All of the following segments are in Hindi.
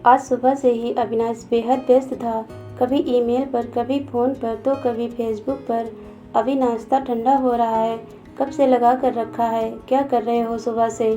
आज सुबह से ही अविनाश बेहद व्यस्त था। कभी ईमेल पर, कभी फ़ोन पर, तो कभी फेसबुक पर। अभी नाश्ता ठंडा हो रहा है। कब से लगा कर रखा है? क्या कर रहे हो सुबह से?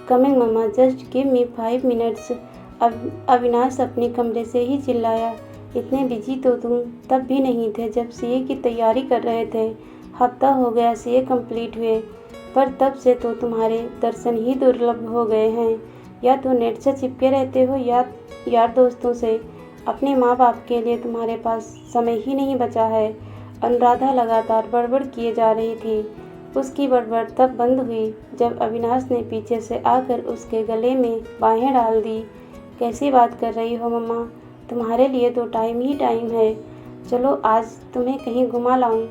Coming mamma, just give me 5 minutes. Avinash अपने कमरे से ही चिल्लाया। इतने बिजी तो तुम तब भी नहीं थे जब सीए की तैयारी कर रहे थे। हफ्ता हो गया सीए कंप्लीट हुए, पर तब से तो तुम्हारे दर्शन ही दुर्लभ हो गए हैं। या तो नेट से चिपके रहते हो या यार दोस्तों से। अपने माँ बाप के लिए तुम्हारे पास समय ही नहीं बचा है। अनुराधा लगातार बड़बड़ किए जा रही थी। उसकी बड़बड़ तब बंद हुई जब अविनाश ने पीछे से आकर उसके गले में बाहें डाल दी। कैसी बात कर रही हो मम्मा? तुम्हारे लिए तो टाइम ही टाइम है। चलो आज तुम्हें कहीं घुमा लाऊं।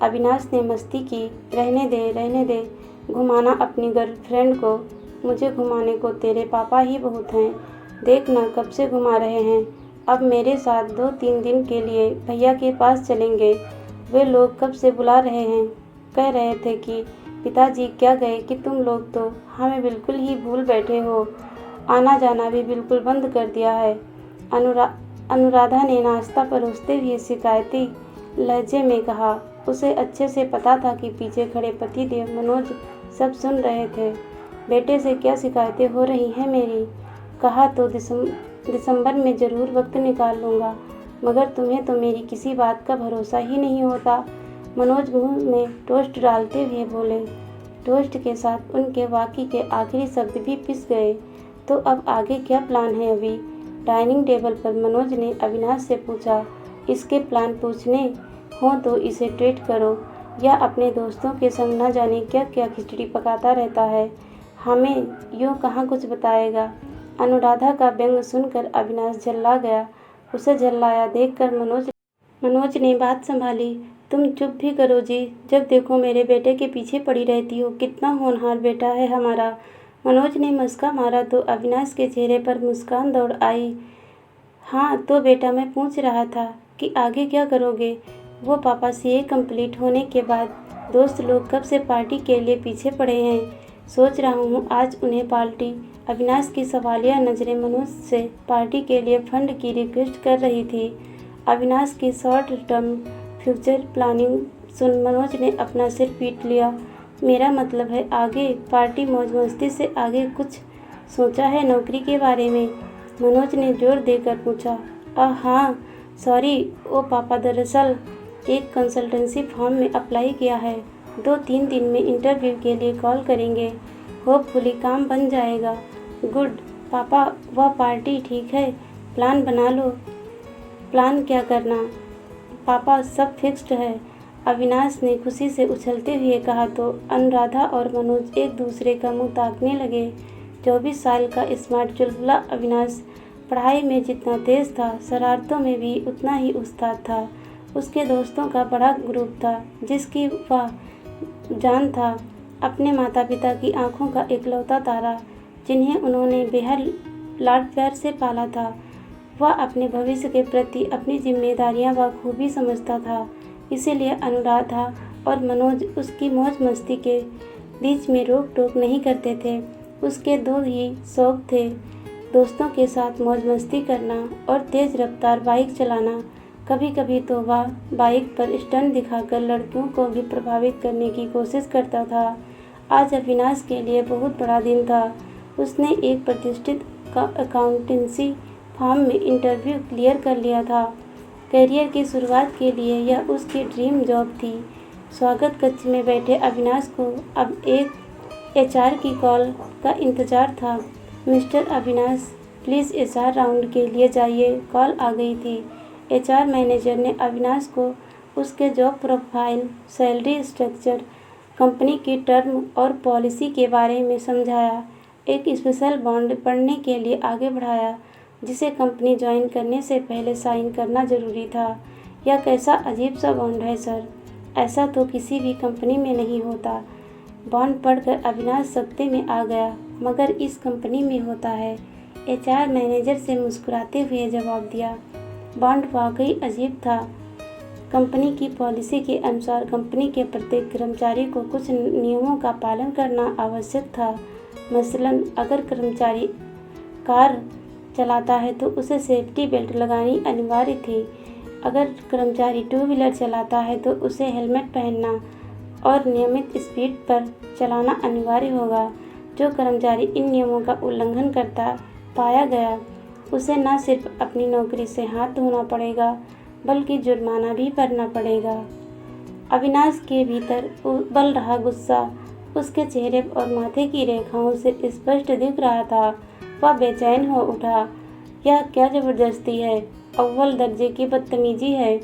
अविनाश ने मस्ती की। रहने दे। घुमाना अपनी गर्लफ्रेंड को। मुझे घुमाने को तेरे पापा ही बहुत हैं। देखना कब से घुमा रहे हैं। अब मेरे साथ 2-3 दिन के लिए भैया के पास चलेंगे। वे लोग कब से बुला रहे हैं। कह रहे थे कि पिताजी क्या गए कि तुम लोग तो हमें बिल्कुल ही भूल बैठे हो। आना जाना भी बिल्कुल बंद कर दिया है। अनुराधा ने नाश्ता परोसते हुए शिकायती लहजे में कहा। उसे अच्छे से पता था कि पीछे खड़े पतिदेव मनोज सब सुन रहे थे। बेटे से क्या शिकायतें हो रही हैं मेरी? कहा तो दिसंबर में ज़रूर वक्त निकाल लूँगा, मगर तुम्हें तो मेरी किसी बात का भरोसा ही नहीं होता। मनोज मुंह में टोस्ट डालते हुए बोले। टोस्ट के साथ उनके वाक्य के आखिरी शब्द भी पिस गए। तो अब आगे क्या प्लान है अभी? डाइनिंग टेबल पर मनोज ने अविनाश से पूछा। इसके प्लान पूछने हो तो इसे ट्रीट करो, या अपने दोस्तों के संग न जाने क्या क्या खिचड़ी पकाता रहता है। हमें यूँ कहाँ कुछ बताएगा। अनुराधा का व्यंग सुनकर अविनाश झल्ला गया। उसे झल्लाया देखकर मनोज ने बात संभाली। तुम चुप भी करो जी, जब देखो मेरे बेटे के पीछे पड़ी रहती हो। कितना होनहार बेटा है हमारा। मनोज ने मुस्का मारा तो अविनाश के चेहरे पर मुस्कान दौड़ आई। हाँ तो बेटा, मैं पूछ रहा था कि आगे क्या करोगे? वो पापा सीए कंप्लीट होने के बाद दोस्त लोग कब से पार्टी के लिए पीछे पड़े हैं। सोच रहा हूँ आज उन्हें पार्टी। अविनाश की सवालिया नज़रें मनोज से पार्टी के लिए फंड की रिक्वेस्ट कर रही थी। अविनाश की शॉर्ट टर्म फ्यूचर प्लानिंग सुन मनोज ने अपना सिर पीट लिया। मेरा मतलब है आगे पार्टी मौज मस्ती से आगे कुछ सोचा है नौकरी के बारे में? मनोज ने जोर देकर पूछा। हाँ सॉरी ओ पापा, दरअसल एक कंसल्टेंसी फॉर्म में अप्लाई किया है। 2-3 दिन में इंटरव्यू के लिए कॉल करेंगे। होपफुली काम बन जाएगा। गुड पापा, वह पार्टी ठीक है, प्लान बना लो। प्लान क्या करना पापा, सब फिक्स्ड है। अविनाश ने खुशी से उछलते हुए कहा तो अनुराधा और मनोज एक दूसरे का मुंह ताकने लगे। 24 साल का स्मार्ट चुलबुला अविनाश पढ़ाई में जितना तेज था, शरारतों में भी उतना ही उस्ताद था। उसके दोस्तों का बड़ा ग्रुप था जिसकी वह जान था। अपने माता पिता की आंखों का इकलौता तारा, जिन्हें उन्होंने बेहद लाड प्यार से पाला था। वह अपने भविष्य के प्रति अपनी जिम्मेदारियां बखूबी समझता था। इसीलिए अनुराधा और मनोज उसकी मौज मस्ती के बीच में रोक टोक नहीं करते थे। उसके 2 ही शौक थे, दोस्तों के साथ मौज मस्ती करना और तेज़ रफ्तार बाइक चलाना। कभी कभी तो वह बाइक पर स्टंट दिखाकर लड़कियों को भी प्रभावित करने की कोशिश करता था। आज अविनाश के लिए बहुत बड़ा दिन था। उसने एक प्रतिष्ठित अकाउंटेंसी फर्म में इंटरव्यू क्लियर कर लिया था। करियर की शुरुआत के लिए यह उसकी ड्रीम जॉब थी। स्वागत कक्ष में बैठे अविनाश को अब एक एचआर की कॉल का इंतज़ार था। Mister Avinash, please HR round के लिए जाइए, कॉल आ गई थी। एचआर मैनेजर ने अविनाश को उसके job profile, salary structure, company की टर्म और पॉलिसी के बारे में समझाया। एक स्पेशल बॉन्ड पढ़ने के लिए आगे बढ़ाया जिसे कंपनी ज्वाइन करने से पहले साइन करना ज़रूरी था। यह कैसा अजीब सा बॉन्ड है सर, ऐसा तो किसी भी कंपनी में नहीं होता। बॉन्ड पढ़कर अविनाश सकते में आ गया, मगर इस कंपनी में होता है। एचआर मैनेजर से मुस्कुराते हुए जवाब दिया। बॉन्ड वाकई अजीब था। कंपनी की पॉलिसी के अनुसार कंपनी के प्रत्येक कर्मचारी को कुछ नियमों का पालन करना आवश्यक था। मसलन अगर कर्मचारी कार चलाता है तो उसे सेफ्टी बेल्ट लगानी अनिवार्य थी। अगर कर्मचारी टू व्हीलर चलाता है तो उसे हेलमेट पहनना और नियमित स्पीड पर चलाना अनिवार्य होगा। जो कर्मचारी इन नियमों का उल्लंघन करता पाया गया उसे न सिर्फ अपनी नौकरी से हाथ धोना पड़ेगा बल्कि जुर्माना भी भरना पड़ेगा। अविनाश के भीतर उबल रहा गुस्सा उसके चेहरे और माथे की रेखाओं से स्पष्ट दिख रहा था। वह बेचैन हो उठा। यह क्या ज़बरदस्ती है, अव्वल दर्जे की बदतमीजी है,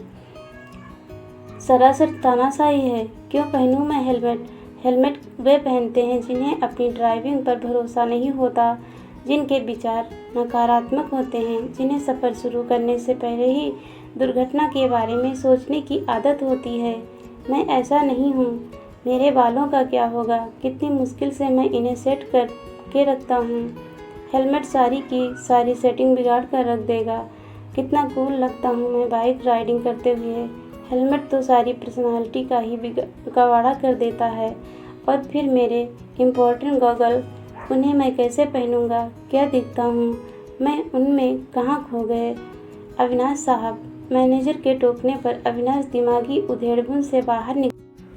सरासर तानाशाही है। क्यों पहनूं मैं हेलमेट? हेलमेट वे पहनते हैं जिन्हें अपनी ड्राइविंग पर भरोसा नहीं होता, जिनके विचार नकारात्मक होते हैं, जिन्हें सफ़र शुरू करने से पहले ही दुर्घटना के बारे में सोचने की आदत होती है। मैं ऐसा नहीं हूँ। मेरे बालों का क्या होगा? कितनी मुश्किल से मैं इन्हें सेट कर के रखता हूँ। हेलमेट सारी की सारी सेटिंग बिगाड़ कर रख देगा। कितना कूल लगता हूँ मैं बाइक राइडिंग करते हुए। हेलमेट तो सारी पर्सनालिटी का ही गवाड़ा कर देता है। और फिर मेरे इम्पोर्टेंट गॉगल, उन्हें मैं कैसे पहनूंगा? क्या दिखता हूँ मैं उनमें? कहाँ खो गए अविनाश साहब? मैनेजर के टोकने पर अविनाश दिमागी उधेड़बुन से बाहर निकला।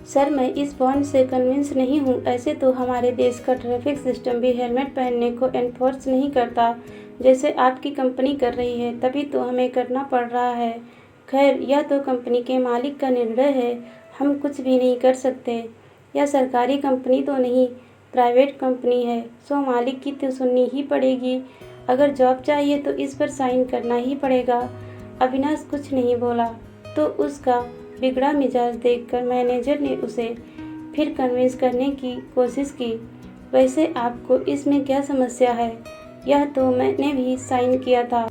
सर, मैं इस पॉइंट से कन्विंस नहीं हूँ। ऐसे तो हमारे देश का ट्रैफिक सिस्टम भी हेलमेट पहनने को एनफोर्स नहीं करता जैसे आपकी कंपनी कर रही है, तभी तो हमें करना पड़ रहा है। खैर, यह तो कंपनी के मालिक का निर्णय है, हम कुछ भी नहीं कर सकते। यह सरकारी कंपनी तो नहीं, प्राइवेट कंपनी है, सो मालिक की तो सुननी ही पड़ेगी। अगर जॉब चाहिए तो इस पर साइन करना ही पड़ेगा। अविनाश कुछ नहीं बोला तो उसका बिगड़ा मिजाज देखकर मैनेजर ने उसे फिर कन्विंस करने की कोशिश की। वैसे आपको इसमें क्या समस्या है? यह तो मैंने भी साइन किया था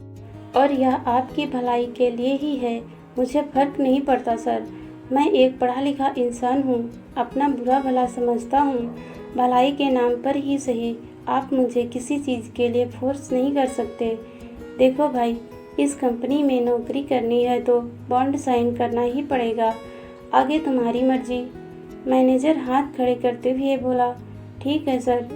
और यह आपकी भलाई के लिए ही है। मुझे फ़र्क नहीं पड़ता सर। मैं एक पढ़ा लिखा इंसान हूँ, अपना बुरा भला समझता हूँ। भलाई के नाम पर ही सही, आप मुझे किसी चीज़ के लिए फोर्स नहीं कर सकते। देखो भाई, इस कंपनी में नौकरी करनी है तो बॉन्ड साइन करना ही पड़ेगा। आगे तुम्हारी मर्जी। मैनेजर हाथ खड़े करते हुए बोला, ठीक है सर,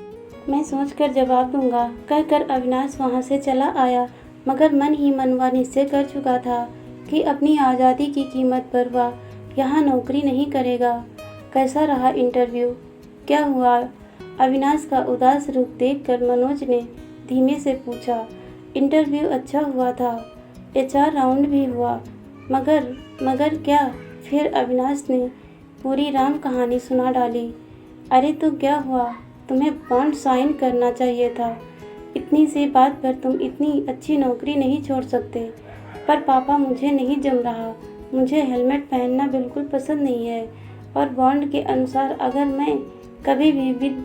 मैं सोचकर जवाब दूंगा। कहकर अविनाश वहाँ से चला आया, मगर मन ही मन वह निश्चय कर चुका था कि अपनी आज़ादी की कीमत पर वह यहाँ नौकरी नहीं करेगा। कैसा रहा इंटरव्यू? क्या हुआ? अविनाश का उदास रूप देखकर मनोज ने धीमे से पूछा। इंटरव्यू अच्छा हुआ था, HR राउंड भी हुआ, मगर क्या? फिर अविनाश ने पूरी राम कहानी सुना डाली। अरे तो क्या हुआ? तुम्हें बॉन्ड साइन करना चाहिए था। इतनी सी बात पर तुम इतनी अच्छी नौकरी नहीं छोड़ सकते। पर पापा, मुझे नहीं जम रहा। मुझे हेलमेट पहनना बिल्कुल पसंद नहीं है और बॉन्ड के अनुसार अगर मैं कभी भी with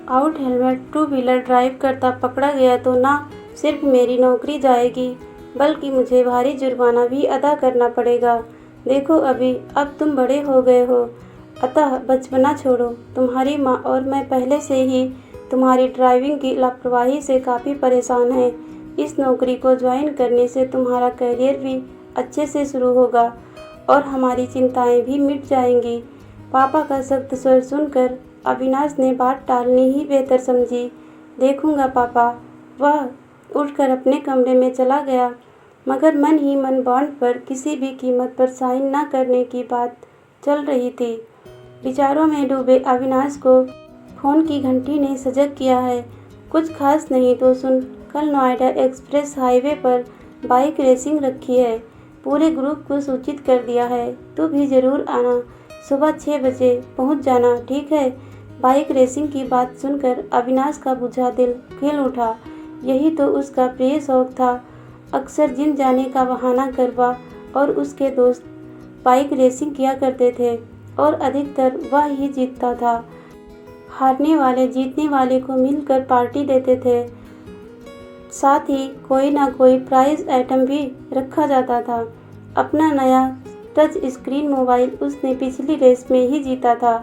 out helmet two wheeler drive करता पकड़ा गया तो ना सिर्फ मेरी नौकरी जाएगी बल्कि मुझे भारी जुर्माना भी अदा करना पड़ेगा। देखो अभी, अब तुम बड़े हो गए हो, अतः बचपना छोड़ो। तुम्हारी माँ और मैं पहले से ही तुम्हारी ड्राइविंग की लापरवाही से काफ़ी परेशान हैं। इस नौकरी को ज्वाइन करने से तुम्हारा करियर भी अच्छे से शुरू होगा और हमारी चिंताएं भी मिट जाएंगी। पापा का सख्त स्वर सुनकर अविनाश ने बात टालनी ही बेहतर समझी। देखूंगा पापा। वह उठकर अपने कमरे में चला गया, मगर मन ही मन बॉन्ड पर किसी भी कीमत पर साइन न करने की बात चल रही थी। विचारों में डूबे अविनाश को फ़ोन की घंटी ने सजग किया है। कुछ खास नहीं तो सुन, कल नोएडा एक्सप्रेस हाईवे पर बाइक रेसिंग रखी है। पूरे ग्रुप को सूचित कर दिया है। तू भी ज़रूर आना। सुबह 6 बजे पहुंच जाना, ठीक है? बाइक रेसिंग की बात सुनकर अविनाश का बुझा दिल खिल उठा। यही तो उसका प्रिय शौक था। अक्सर जिम जाने का बहाना कर वह और उसके दोस्त बाइक रेसिंग किया करते थे और अधिकतर वह ही जीतता था। हारने वाले जीतने वाले को मिलकर पार्टी देते थे। साथ ही कोई ना कोई प्राइज आइटम भी रखा जाता था। अपना नया टच स्क्रीन मोबाइल उसने पिछली रेस में ही जीता था।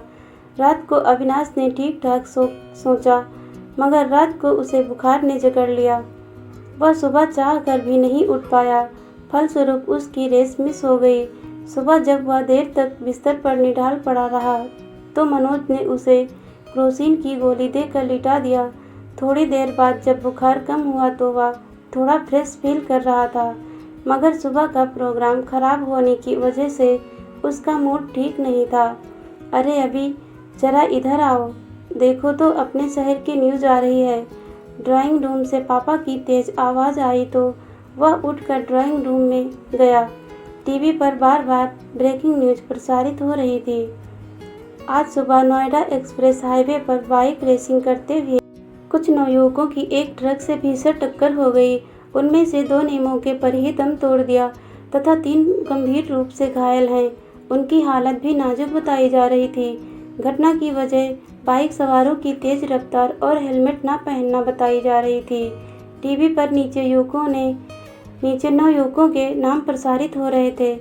रात को अविनाश ने ठीक ठाक सोचा, मगर रात को उसे बुखार ने जकड़ लिया। वह सुबह चाह कर भी नहीं उठ पाया। फलस्वरूप उसकी रेस मिस हो गई। सुबह जब वह देर तक बिस्तर पर निढाल पड़ा रहा तो मनोज ने उसे क्रोसिन की गोली देकर लिटा दिया। थोड़ी देर बाद जब बुखार कम हुआ तो वह थोड़ा फ्रेश फील कर रहा था, मगर सुबह का प्रोग्राम खराब होने की वजह से उसका मूड ठीक नहीं था। अरे अभी ज़रा इधर आओ, देखो तो अपने शहर की न्यूज़ आ रही है। ड्राइंग रूम से पापा की तेज़ आवाज़ आई तो वह उठकर ड्राइंग रूम में गया। टीवी पर बार बार ब्रेकिंग न्यूज़ प्रसारित हो रही थी। आज सुबह नोएडा एक्सप्रेस हाईवे पर बाइक रेसिंग करते हुए कुछ नवयुवकों की एक ट्रक से भीषण टक्कर हो गई। उनमें से 2 ने मौके पर ही दम तोड़ दिया तथा 3 गंभीर रूप से घायल हैं। उनकी हालत भी नाजुक बताई जा रही थी। घटना की वजह बाइक सवारों की तेज रफ्तार और हेलमेट न पहनना बताई जा रही थी। टीवी पर नीचे 9 युवकों के नाम प्रसारित हो रहे थे।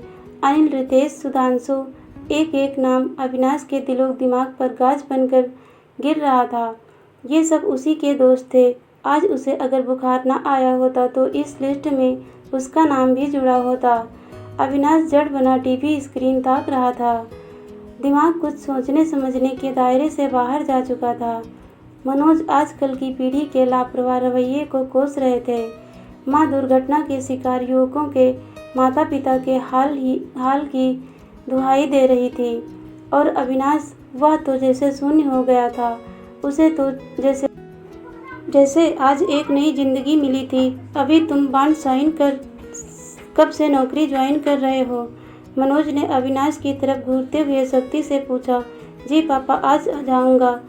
अनिल, रितेश, सुधांशु, एक नाम अविनाश के दिलो दिमाग पर गाज बनकर गिर रहा था। ये सब उसी के दोस्त थे। आज उसे अगर बुखार न आया होता तो इस लिस्ट में उसका नाम भी जुड़ा होता। अविनाश जड़ बना टीवी स्क्रीन ताक रहा था। दिमाग कुछ सोचने समझने के दायरे से बाहर जा चुका था। मनोज आजकल की पीढ़ी के लापरवाह रवैये को कोस रहे थे। माँ दुर्घटना के शिकार युवकों के माता पिता के हाल की दुहाई दे रही थी और अविनाश, वह तो जैसे शून्य हो गया था। उसे तो जैसे आज एक नई जिंदगी मिली थी। अभी तुम बॉन्ड साइन कर कब से नौकरी ज्वाइन कर रहे हो? मनोज ने अविनाश की तरफ घूरते हुए सख्ती से पूछा। जी पापा, आज जाऊंगा।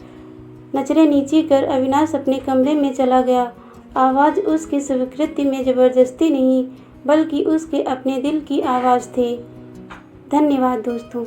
नजरें नीची कर अविनाश अपने कमरे में चला गया। आवाज़ उसकी स्वीकृति में ज़बरदस्ती नहीं, बल्कि उसके अपने दिल की आवाज़ थी। धन्यवाद दोस्तों।